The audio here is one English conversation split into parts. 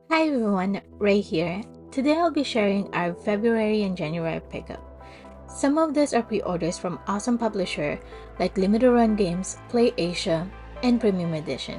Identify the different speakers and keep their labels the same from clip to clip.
Speaker 1: Hi everyone, Ray here. Today I'll be sharing our February and January pickup. Some of these are pre-orders from awesome publisher like Limited Run Games, Playasia, and Premium Edition.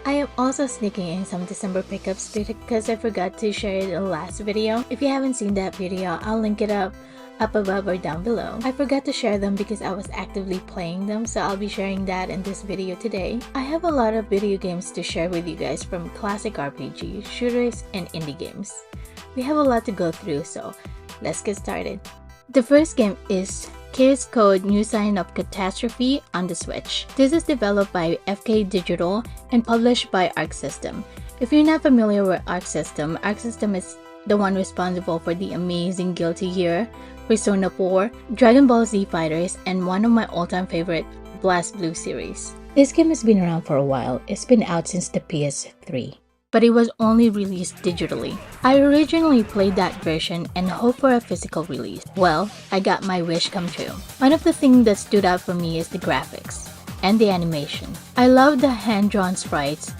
Speaker 1: I am also sneaking in some December pickups because I forgot to share it in the last video. If you haven't seen that video, I'll link it up above or down below. I forgot to share them because I was actively playing them, so I'll be sharing that in this video today. I have a lot of video games to share with you guys, from classic RPG, shooters, and indie games. We have a lot to go through, so let's get started. The first game is Case Code New Sign of Catastrophe on the Switch. This is developed by FK Digital and published by Arc System. If you're not familiar with Arc System is the one responsible for the amazing Guilty Gear, Persona 4, Dragon Ball Z Fighters, and one of my all-time favorite, Blast Blue series. This game has been around for a while. It's been out since the PS3, but it was only released digitally. I originally played that version and hoped for a physical release. Well, I got my wish come true. One of the things that stood out for me is the graphics and the animation. I love the hand-drawn sprites.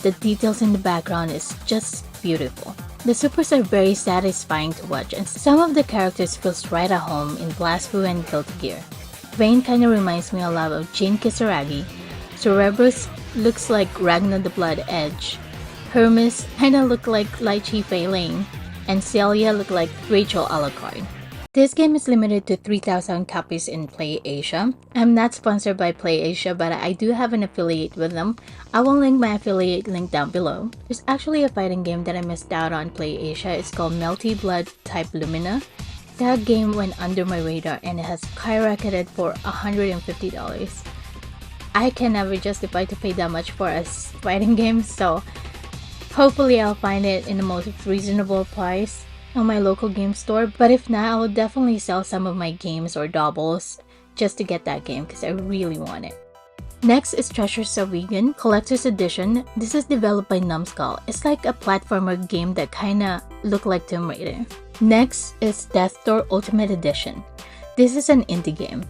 Speaker 1: The details in the background is just beautiful. The supers are very satisfying to watch, and some of the characters feels right at home in Blast Blue and Guilty Gear. Vayne kinda reminds me a lot of Jin Kisaragi. Cerberus looks like Ragnar the Blood Edge. Hermes kinda look like Lychee Fei Ling, and Celia look like Rachel Alucard. This game is limited to 3,000 copies in Playasia. I'm not sponsored by Playasia, but I do have an affiliate with them. I will link my affiliate link down below. There's actually a fighting game that I missed out on Playasia. It's called Melty Blood Type Lumina. That game went under my radar and it has skyrocketed for $150. I can never justify to pay that much for a fighting game, so hopefully I'll find it in the most reasonable price on my local game store, but if not, I will definitely sell some of my games or doubles just to get that game because I really want it. Next is Treasures of Vegan Collector's Edition. This is developed by Numskull. It's like a platformer game that kinda look like Tomb Raider. Next is Death Door Ultimate Edition. This is an indie game.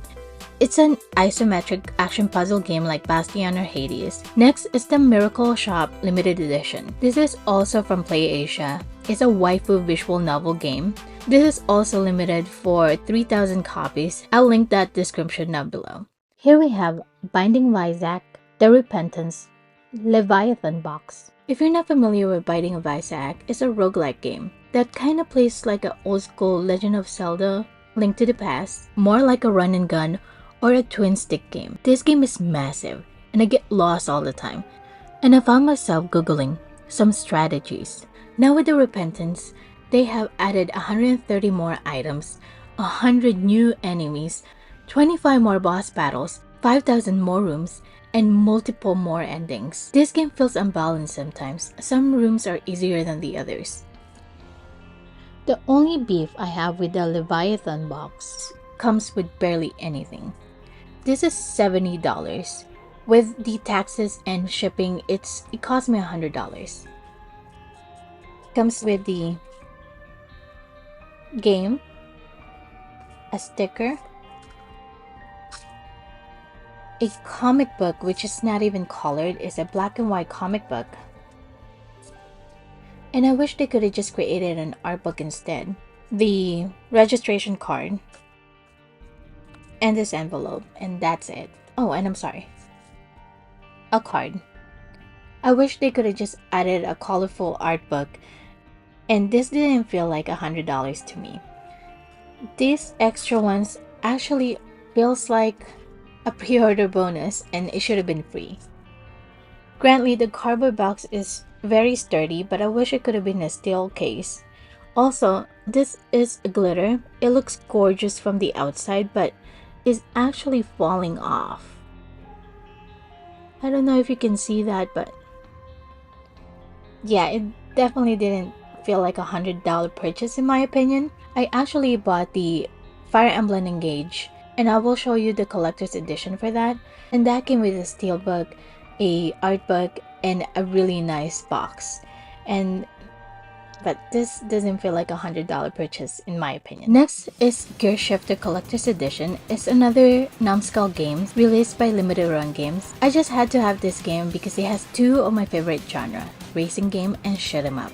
Speaker 1: It's an isometric action puzzle game like Bastion or Hades. Next is the Miracle Shop Limited Edition. This is also from Playasia. It's a waifu visual novel game. This is also limited for 3,000 copies. I'll link that description down below. Here we have Binding of Isaac, The Repentance, Leviathan Box. If you're not familiar with Binding of Isaac, it's a roguelike game that kinda plays like an old school Legend of Zelda, Link to the Past, more like a run and gun or a twin stick game. This game is massive and I get lost all the time, and I found myself googling some strategies. Now with The Repentance, they have added 130 more items, 100 new enemies, 25 more boss battles, 5,000 more rooms, and multiple more endings. This game feels unbalanced sometimes. Some rooms are easier than the others. The only beef I have with the Leviathan box comes with barely anything. This is $70. With the taxes and shipping, it cost me $100. Comes with the game, a sticker, a comic book which is not even colored. It's a black and white comic book, and I wish they could have just created an art book instead. The registration card and this envelope, and that's it. Oh, and I'm sorry, a card. I wish they could have just added a colorful art book, and this didn't feel like $100 to me. These extra ones actually feels like a pre-order bonus, and it should have been free. Granted, the cardboard box is very sturdy, but I wish it could have been a steel case. Also, this is a glitter. It looks gorgeous from the outside, but is actually falling off. I don't know if you can see that, but yeah, it definitely didn't feel like $100 purchase in my opinion. I actually bought the Fire Emblem Engage, and I will show you the collector's edition for that. And that came with a steelbook, a art book, and a really nice box. But this doesn't feel like $100 purchase in my opinion. Next is Gear Shifter Collector's Edition. It's another Numskull game released by Limited Run Games. I just had to have this game because it has two of my favorite genre, racing game and shoot 'em up.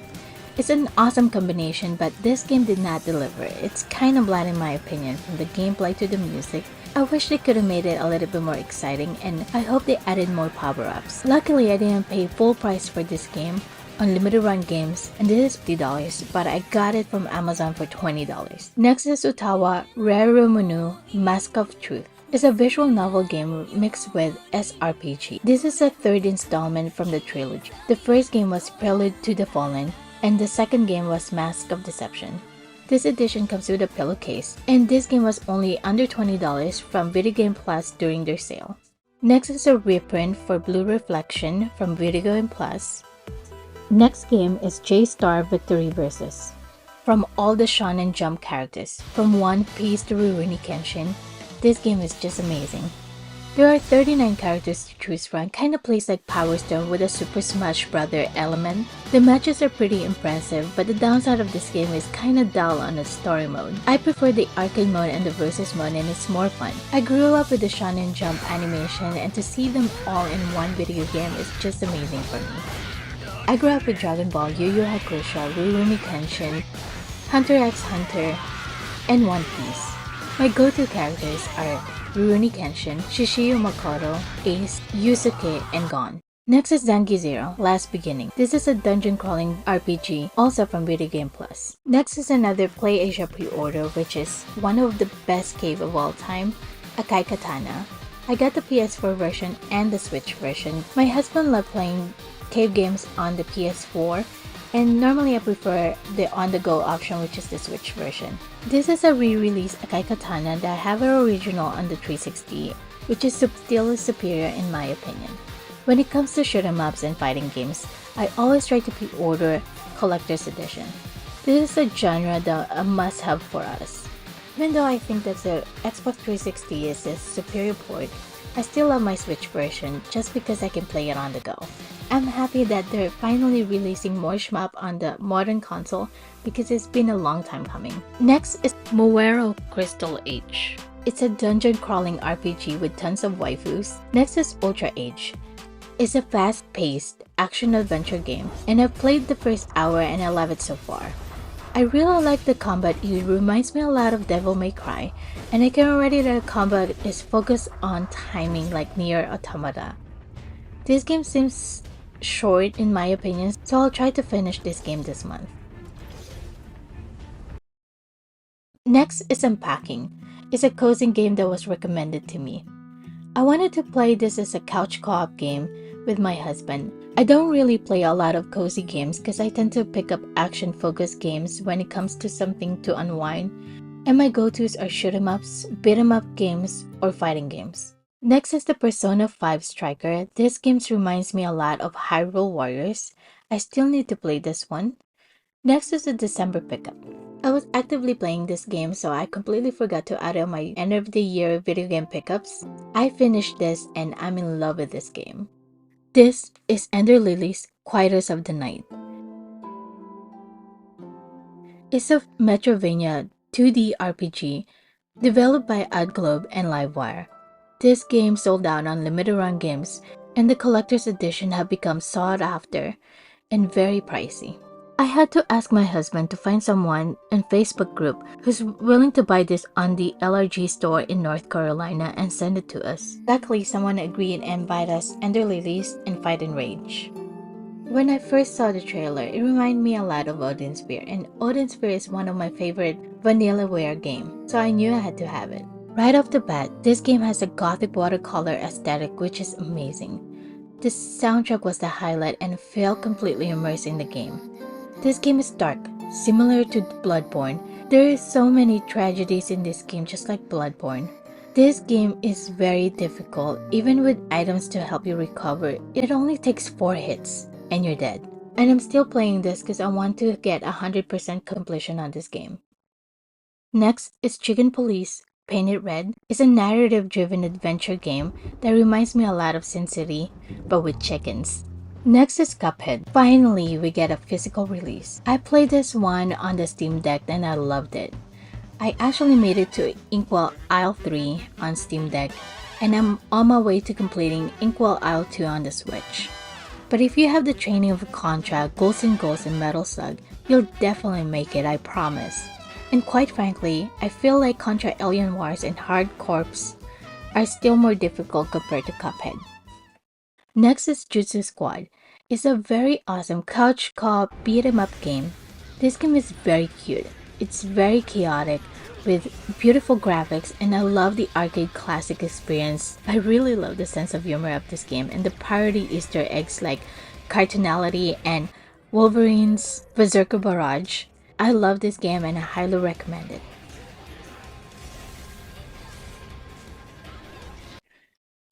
Speaker 1: It's an awesome combination, but this game did not deliver. It's kinda bland in my opinion, from the gameplay to the music. I wish they could have made it a little bit more exciting, and I hope they added more power-ups. Luckily, I didn't pay full price for this game on limited run games, and this is $50, but I got it from Amazon for $20. Next is Utawarerumono, Mask of Truth. It's a visual novel game mixed with SRPG. This is a third installment from the trilogy. The first game was Prelude to the Fallen, and the second game was Mask of Deception. This edition comes with a pillowcase, and this game was only under $20 from Video Game Plus during their sale. Next is a reprint for Blue Reflection from Video Game Plus. Next game is J-Star Victory Versus. From all the Shonen Jump characters, from One Piece to Rurouni Kenshin, this game is just amazing. There are 39 characters to choose from, kinda plays like Power Stone with a Super Smash Bros. Element. The matches are pretty impressive, but the downside of this game is kinda dull on its story mode. I prefer the arcade mode and the versus mode, and it's more fun. I grew up with the Shonen Jump animation, and to see them all in one video game is just amazing for me. I grew up with Dragon Ball, Yu Yu Hakusho, Rurouni Kenshin, Hunter x Hunter, and One Piece. My go-to characters are Rurouni Kenshin, Shishiyu Makoto, Ace, Yusuke, and Gon. Next is Zangi Zero, Last Beginning. This is a dungeon crawling RPG, also from Video Game Plus. Next is another Playasia pre-order, which is one of the best cave of all time, Akai Katana. I got the PS4 version and the Switch version. My husband loved playing cave games on the PS4, and normally I prefer the on-the-go option, which is the Switch version. This is a re-release Akai Katana that have an original on the 360, which is still superior in my opinion. When it comes to shoot 'em ups and fighting games, I always try to pre-order Collector's Edition. This is a genre that a must-have for us. Even though I think that the Xbox 360 is a superior port, I still love my Switch version just because I can play it on the go. I'm happy that they're finally releasing more shmup on the modern console because it's been a long time coming. Next is Moero Crystal Age. It's a dungeon crawling RPG with tons of waifus. Next is Ultra Age. It's a fast-paced action-adventure game, and I've played the first hour and I love it so far. I really like the combat. It reminds me a lot of Devil May Cry, and I can already that the combat is focused on timing like Nier Automata. This game seems short in my opinion, so I'll try to finish this game this month. Next is Unpacking. It's a cozy game that was recommended to me. I wanted to play this as a couch co-op game with my husband. I don't really play a lot of cozy games because I tend to pick up action-focused games when it comes to something to unwind, and my go-tos are shoot 'em ups, beat 'em up games, or fighting games. Next is the Persona 5 Striker. This game reminds me a lot of Hyrule Warriors. I still need to play this one. Next is the December pickup. I was actively playing this game, so I completely forgot to add on my end of the year video game pickups. I finished this and I'm in love with this game. This is Ender Lilies, Quieters of the Night. It's a Metrovania 2D RPG developed by AdGlobe and Livewire. This game sold out on limited run games, and the collector's edition have become sought after and very pricey. I had to ask my husband to find someone in Facebook group who's willing to buy this on the LRG store in North Carolina and send it to us. Luckily, someone agreed and bought us Ender Lilies and Fight and Rage. When I first saw the trailer, it reminded me a lot of Odin Sphere, and Odin Sphere is one of my favorite Vanillaware games, so I knew I had to have it. Right off the bat, this game has a gothic watercolor aesthetic which is amazing. The soundtrack was the highlight and felt completely immersed in the game. This game is dark, similar to Bloodborne. There are so many tragedies in this game just like Bloodborne. This game is very difficult, even with items to help you recover. It only takes 4 hits and you're dead. And I'm still playing this because I want to get 100% completion on this game. Next is Chicken Police Painted Red. It's a narrative-driven adventure game that reminds me a lot of Sin City, but with chickens. Next is Cuphead. Finally, we get a physical release. I played this one on the Steam Deck and I loved it. I actually made it to Inkwell Isle 3 on Steam Deck, and I'm on my way to completing Inkwell Isle 2 on the Switch. But if you have the training of Contra, Ghosts and Metal Slug, You'll definitely make it, I promise. And quite frankly, I feel like Contra Alien Wars and Hard Corps are still more difficult compared to Cuphead. Next is Jutsu Squad. It's a very awesome couch co-op beat 'em up game. This game is very cute. It's very chaotic with beautiful graphics, and I love the arcade classic experience. I really love the sense of humor of this game and the parody Easter eggs like Cartoonality and Wolverine's Berserker Barrage. I love this game and I highly recommend it.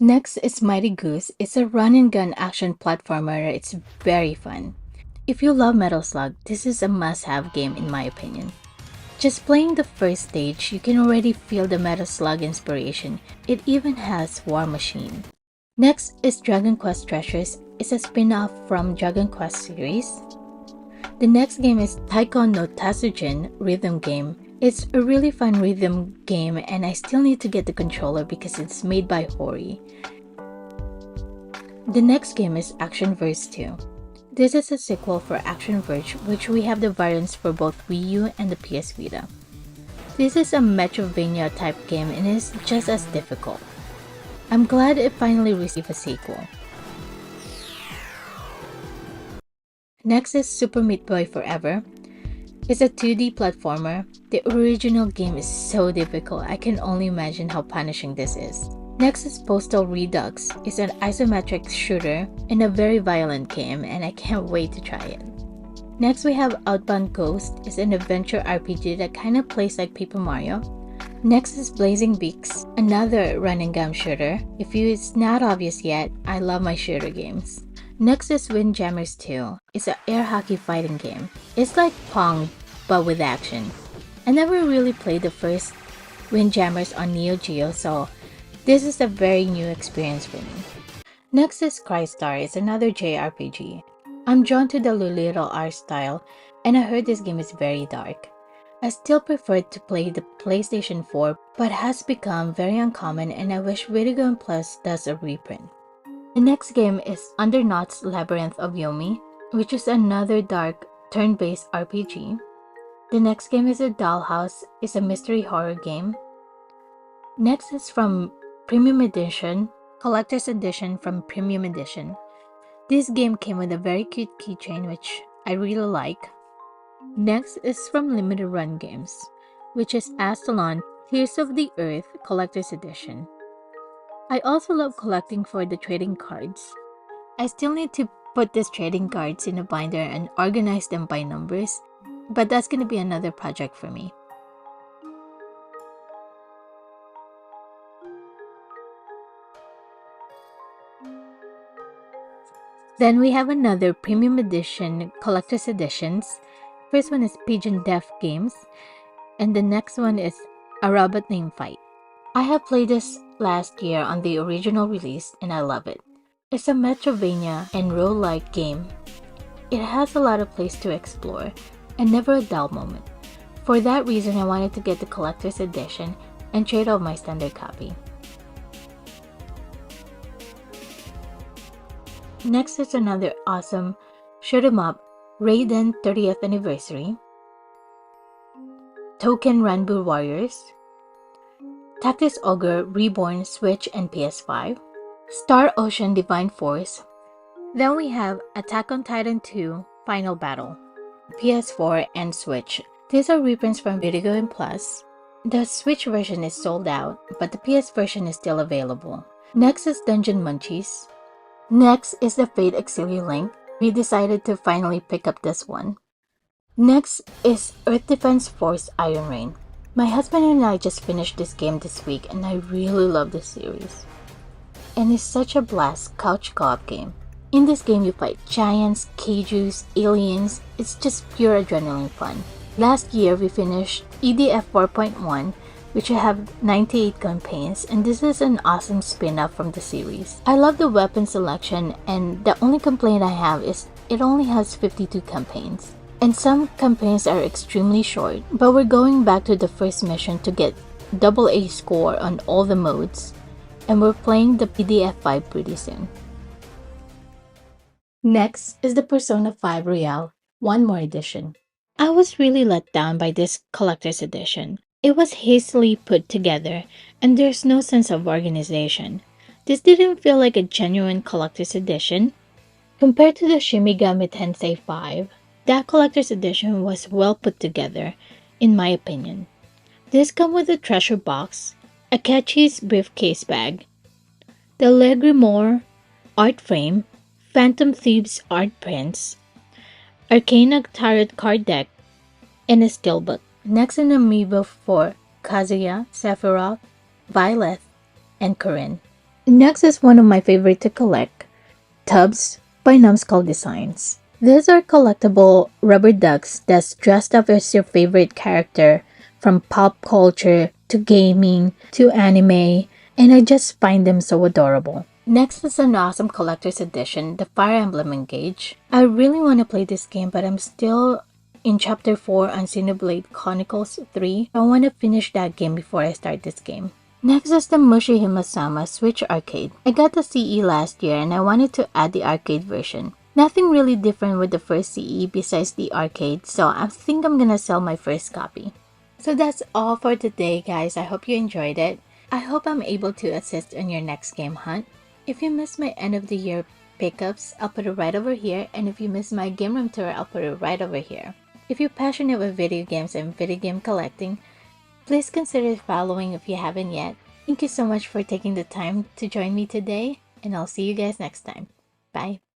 Speaker 1: Next is Mighty Goose. It's a run and gun action platformer. It's very fun. If you love Metal Slug, this is a must-have game in my opinion. Just playing the first stage, you can already feel the Metal Slug inspiration. It even has War Machine. Next is Dragon Quest Treasures. It's a spin-off from Dragon Quest series. The next game is Taiko no Tatsujin rhythm game. It's a really fun rhythm game and I still need to get the controller because it's made by Hori. The next game is Action Verge 2. This is a sequel for Action Verge, which we have the variants for both Wii U and the PS Vita. This is a Metroidvania type game and is just as difficult. I'm glad it finally received a sequel. Next is Super Meat Boy Forever. It's a 2D platformer. The original game is so difficult, I can only imagine how punishing this is. Next is Postal Redux. It's an isometric shooter and a very violent game and I can't wait to try it. Next we have Outbound Ghost. It's an adventure RPG that kinda plays like Paper Mario. Next is Blazing Beaks, another run and gun shooter. If it's not obvious yet, I love my shooter games. Next is Windjammers 2. It's an air hockey fighting game. It's like Pong, but with action. I never really played the first Windjammers on Neo Geo, so this is a very new experience for me. Next is Crystar. It's another JRPG. I'm drawn to the little art style, and I heard this game is very dark. I still prefer to play the PlayStation 4, but has become very uncommon and I wish Video Game Plus does a reprint. The next game is Undernaut's Labyrinth of Yomi, which is another dark turn-based RPG. The next game is A Dollhouse. It's a mystery horror game. Next is from Premium Edition, Collector's Edition from Premium Edition. This game came with a very cute keychain which I really like. Next is from Limited Run Games, which is Astalon Tears of the Earth Collector's Edition. I also love collecting for the trading cards. I still need to put these trading cards in a binder and organize them by numbers, but that's gonna be another project for me. Then we have another Premium Edition Collector's Editions. First one is Pigeon Deaf Games, and the next one is A Robot Named Fight. I have played this last year on the original release and I love it. It's a Metroidvania and roguelike game. It has a lot of place to explore and never a dull moment. For that reason, I wanted to get the collector's edition and trade off my standard copy. Next is another awesome shoot 'em up, Raiden 30th Anniversary, Token Ranbu Warriors, Tactics Ogre Reborn Switch and PS5, Star Ocean Divine Force. Then we have Attack on Titan 2 Final Battle, PS4 and Switch. These are reprints from Video Game Plus. The Switch version is sold out, but the PS version is still available. Next is Dungeon Munchies. Next is the Fate Auxiliary Link. We decided to finally pick up this one. Next is Earth Defense Force Iron Rain. My husband and I just finished this game this week and I really love this series. And it's such a blast couch co-op game. In this game you fight giants, kaijus, aliens. It's just pure adrenaline fun. Last year we finished EDF 4.1, which have 98 campaigns, and this is an awesome spin-off from the series. I love the weapon selection, and the only complaint I have is it only has 52 campaigns. And some campaigns are extremely short, but we're going back to the first mission to get AA score on all the modes, and we're playing the PDF 5 pretty soon. Next is the Persona 5 Royale 1 More Edition. I was really let down by this collector's edition. It was hastily put together, and there's no sense of organization. This didn't feel like a genuine collector's edition. Compared to the Shin Megami Tensei 5, that collector's edition was well put together, in my opinion. This comes with a treasure box, a Akechi's briefcase bag, the Legrimore art frame, Phantom Thieves art prints, Arcana Tarot card deck, and a skill book. Next, an amiibo for Kazuya, Sephiroth, Violet, and Corinne. Next is one of my favorite to collect, Tubs by Numbskull Designs. These are collectible rubber ducks that's dressed up as your favorite character, from pop culture to gaming to anime, and I just find them so adorable. Next is an awesome collector's edition, the Fire Emblem Engage. I really want to play this game, but I'm still in Chapter 4 on Xenoblade Chronicles 3. I want to finish that game before I start this game. Next is the Mushihima-sama Switch Arcade. I got the CE last year and I wanted to add the arcade version. Nothing really different with the first CE besides the arcade, so I think I'm gonna sell my first copy. So that's all for today, guys. I hope you enjoyed it. I hope I'm able to assist on your next game hunt. If you missed my end of the year pickups, I'll put it right over here, and if you missed my game room tour, I'll put it right over here. If you're passionate with video games and video game collecting, please consider following if you haven't yet. Thank you so much for taking the time to join me today, and I'll see you guys next time. Bye.